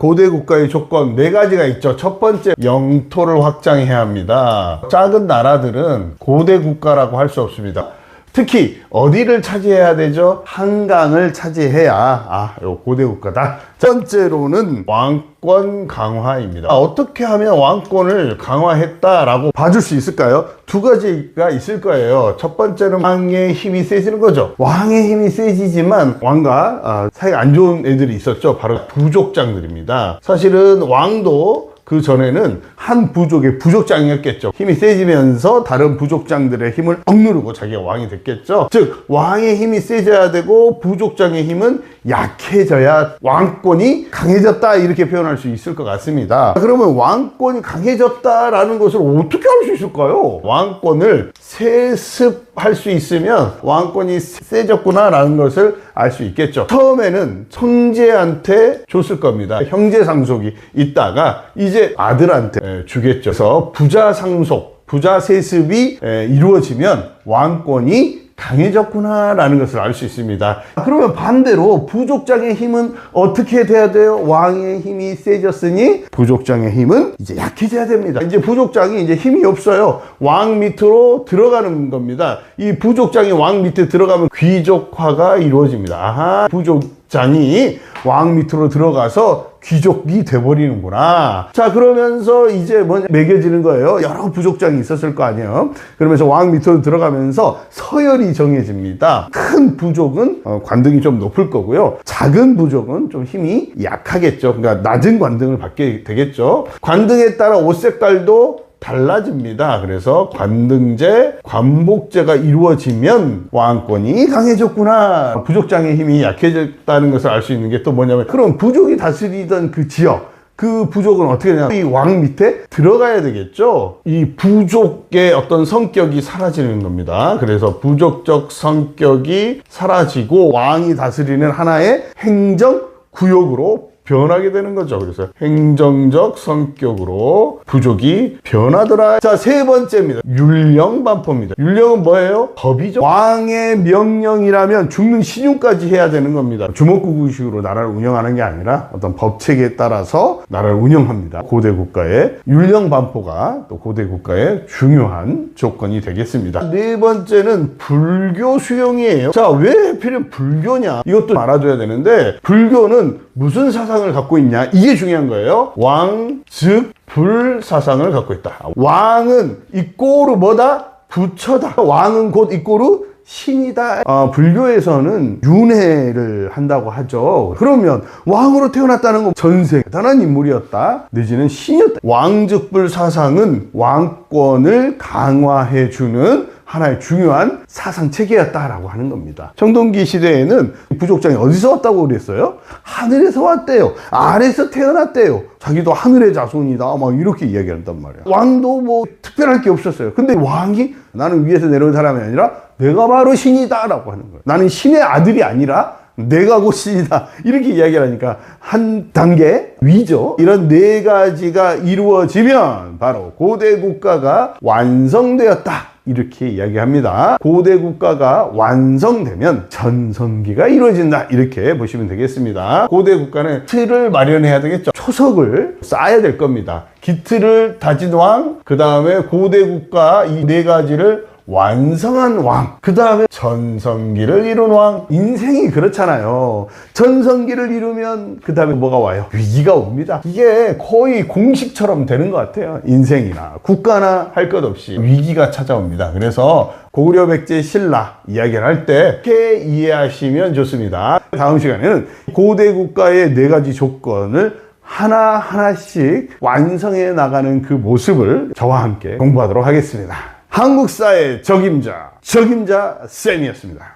고대 국가의 조건 네 가지가 있죠. 첫 번째, 영토를 확장해야 합니다. 작은 나라들은 고대 국가라고 할 수 없습니다. 특히 어디를 차지해야 되죠? 한강을 차지해야 요 고대 국가다. 첫 번째로는 왕권 강화입니다. 어떻게 하면 왕권을 강화했다라고 봐줄 수 있을까요? 두 가지가 있을 거예요. 첫 번째는 왕의 힘이 세지는 거죠. 왕의 힘이 세지지만 왕과 사이가 안 좋은 애들이 있었죠. 바로 부족장들입니다. 사실은 왕도 그 전에는 한 부족의 부족장이었겠죠. 힘이 세지면서 다른 부족장들의 힘을 억누르고 자기가 왕이 됐겠죠. 즉 왕의 힘이 세져야 되고 부족장의 힘은 약해져야 왕권이 강해졌다, 이렇게 표현할 수 있을 것 같습니다. 그러면 왕권이 강해졌다라는 것을 어떻게 알 수 있을까요? 왕권을 세습할 수 있으면 왕권이 세졌구나 라는 것을 알 수 있겠죠. 처음에는 형제한테 줬을 겁니다. 형제 상속이 있다가 이제 아들한테 주겠죠. 그래서 부자 상속, 부자 세습이 이루어지면 왕권이 강해졌구나 라는 것을 알 수 있습니다. 그러면 반대로 부족장의 힘은 어떻게 돼야 돼요? 왕의 힘이 세졌으니 부족장의 힘은 이제 약해져야 됩니다. 이제 부족장이 이제 힘이 없어요. 왕 밑으로 들어가는 겁니다. 이 부족장이 왕 밑에 들어가면 귀족화가 이루어집니다. 부족장이 왕 밑으로 들어가서 귀족이 돼버리는구나. 자, 그러면서 이제 뭐냐, 매겨지는 거예요. 여러 부족장이 있었을 거 아니에요. 그러면서 왕 밑으로 들어가면서 서열이 정해집니다. 큰 부족은 관등이 좀 높을 거고요. 작은 부족은 좀 힘이 약하겠죠. 그러니까 낮은 관등을 받게 되겠죠. 관등에 따라 옷 색깔도 달라집니다. 그래서 관등제, 관복제가 이루어지면 왕권이 강해졌구나, 부족장의 힘이 약해졌다는 것을 알 수 있는 게 또 뭐냐면, 그럼 부족이 다스리던 그 지역, 그 부족은 어떻게 되냐, 이 왕 밑에 들어가야 되겠죠. 이 부족의 어떤 성격이 사라지는 겁니다. 그래서 부족적 성격이 사라지고 왕이 다스리는 하나의 행정구역으로 변하게 되는 거죠. 그래서 행정적 성격으로 부족이 변하더라. 자, 세 번째입니다. 율령반포입니다. 율령은 뭐예요? 법이죠. 왕의 명령이라면 죽는 신용까지 해야 되는 겁니다. 주먹구구식으로 나라를 운영하는 게 아니라 어떤 법책에 따라서 나라를 운영합니다. 고대 국가의 율령반포가 또 고대 국가의 중요한 조건이 되겠습니다. 네 번째는 불교 수용이에요. 자, 왜 하필이면 불교냐? 이것도 알아둬야 되는데, 불교는 무슨 사상을 갖고 있냐, 이게 중요한 거예요. 왕, 즉 불 사상을 갖고 있다. 왕은 이꼬르 뭐다? 부처다. 왕은 곧 이꼬르 신이다. 불교에서는 윤회를 한다고 하죠. 그러면 왕으로 태어났다는 건 전생 대단한 인물이었다, 내지는 신이었다. 왕즉불 사상은 왕권을 강화해주는 하나의 중요한 사상체계였다라고 하는 겁니다. 청동기 시대에는 부족장이 어디서 왔다고 그랬어요? 하늘에서 왔대요. 아래에서 태어났대요. 자기도 하늘의 자손이다, 막 이렇게 이야기한단 말이야. 왕도 뭐 특별할 게 없었어요. 근데 왕이 나는 위에서 내려온 사람이 아니라 내가 바로 신이다 라고 하는 거예요. 나는 신의 아들이 아니라 내가 곧 신이다, 이렇게 이야기를 하니까 한 단계 위죠. 이런 네 가지가 이루어지면 바로 고대 국가가 완성되었다, 이렇게 이야기합니다. 고대 국가가 완성되면 전성기가 이루어진다, 이렇게 보시면 되겠습니다. 고대 국가는 틀을 마련해야 되겠죠. 초석을 쌓아야 될 겁니다. 기틀을 다진 왕, 그 다음에 고대 국가 이 네 가지를 완성한 왕, 그 다음에 전성기를 이룬 왕. 인생이 그렇잖아요. 전성기를 이루면 그 다음에 뭐가 와요? 위기가 옵니다. 이게 거의 공식처럼 되는 것 같아요. 인생이나 국가나 할 것 없이 위기가 찾아옵니다. 그래서 고구려 백제 신라 이야기를 할 때 이렇게 이해하시면 좋습니다. 다음 시간에는 고대 국가의 네 가지 조건을 하나하나씩 완성해 나가는 그 모습을 저와 함께 공부하도록 하겠습니다. 한국사의 적임자 쌤이었습니다.